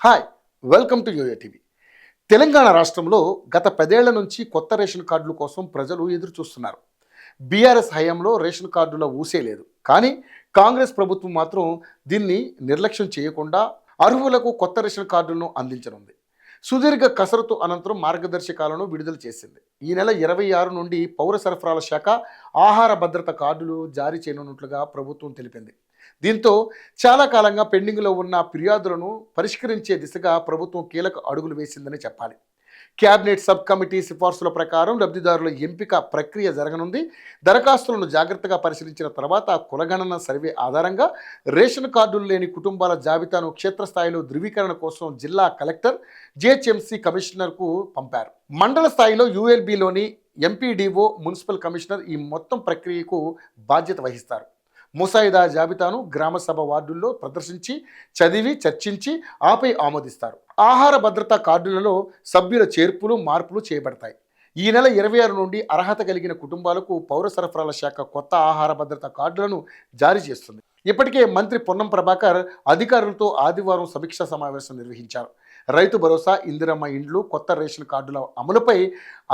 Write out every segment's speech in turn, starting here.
Hi, welcome to YoYo TV. Telangana రాష్ట్రంలో గత 10 ఏళ్ల నుంచి కొత్త రేషన్ కార్డుల కోసం ప్రజలు ఎదురు చూస్తున్నారు. బీఆర్ఎస్ హయాంలో రేషన్ కార్డుల ఊసే లేదు. కానీ కాంగ్రెస్ ప్రభుత్వం మాత్రం దీన్ని నిర్లక్ష్యం చేయకుండా అర్హులకు కొత్త రేషన్ కార్డులను అందించనుంది. సుదీర్ఘ కసరత్తు అనంతరం మార్గదర్శకాలను విడుదల చేసింది. ఈ నెల 26 నుండి పౌర సరఫరాల శాఖ ఆహార భద్రత కార్డులు జారీ చేయనున్నట్లుగా ప్రభుత్వం తెలిపింది. దీంతో చాలా కాలంగా పెండింగ్లో ఉన్న ఫిర్యాదులను పరిష్కరించే దిశగా ప్రభుత్వం కీలక అడుగులు వేసిందని చెప్పాలి. క్యాబినెట్ సబ్ కమిటీ సిఫార్సుల ప్రకారం లబ్ధిదారుల ఎంపిక ప్రక్రియ జరగనుంది. దరఖాస్తులను జాగ్రత్తగా పరిశీలించిన తర్వాత కులగణన సర్వే ఆధారంగా రేషన్ కార్డులు లేని కుటుంబాల జాబితాను క్షేత్రస్థాయిలో ధృవీకరణ కోసం జిల్లా కలెక్టర్, జిహెచ్ఎంసీ కమిషనర్కు పంపారు. మండల స్థాయిలో యుఎల్బిలోని ఎంపీడీఓ, మున్సిపల్ కమిషనర్ ఈ మొత్తం ప్రక్రియకు బాధ్యత వహిస్తారు. ముసాయిదా జాబితాను గ్రామసభ వార్డుల్లో ప్రదర్శించి చదివి చర్చించి ఆపై ఆమోదిస్తారు. ఆహార భద్రతా కార్డులలో సభ్యుల చేర్పులు మార్పులు చేయబడతాయి. ఈ నెల 26 నుండి అర్హత కలిగిన కుటుంబాలకు పౌర సరఫరాల శాఖ కొత్త ఆహార భద్రతా కార్డులను జారీ చేస్తుంది. ఇప్పటికే మంత్రి పొన్నం ప్రభాకర్ అధికారులతో ఆదివారం సమీక్షా సమావేశం నిర్వహించారు. రైతు భరోసా, ఇందిరమ్మ ఇండ్లు, కొత్త రేషన్ కార్డుల అమలుపై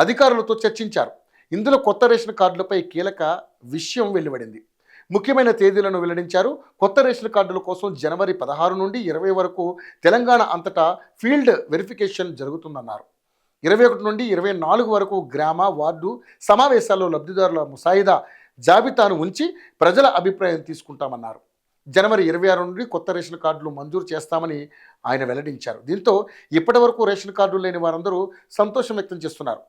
అధికారులతో చర్చించారు. ఇందులో కొత్త రేషన్ కార్డులపై కీలక విషయం వెలువడింది. ముఖ్యమైన తేదీలను వెల్లడించారు. కొత్త రేషన్ కార్డుల కోసం జనవరి 16 నుండి 20 వరకు తెలంగాణ అంతటా ఫీల్డ్ వెరిఫికేషన్ జరుగుతుందన్నారు. 21 నుండి 24 వరకు గ్రామ, వార్డు సమావేశాల్లో లబ్ధిదారుల ముసాయిదా జాబితాను ఉంచి ప్రజల అభిప్రాయం తీసుకుంటామన్నారు. జనవరి 26 నుండి కొత్త రేషన్ కార్డులు మంజూరు చేస్తామని ఆయన వెల్లడించారు. దీంతో ఇప్పటి వరకు రేషన్ కార్డులు లేని వారందరూ సంతోషం వ్యక్తం చేస్తున్నారు.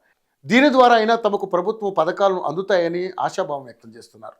దీని ద్వారా అయినా తమకు ప్రభుత్వం పథకాలను అందుతాయని ఆశాభావం వ్యక్తం చేస్తున్నారు.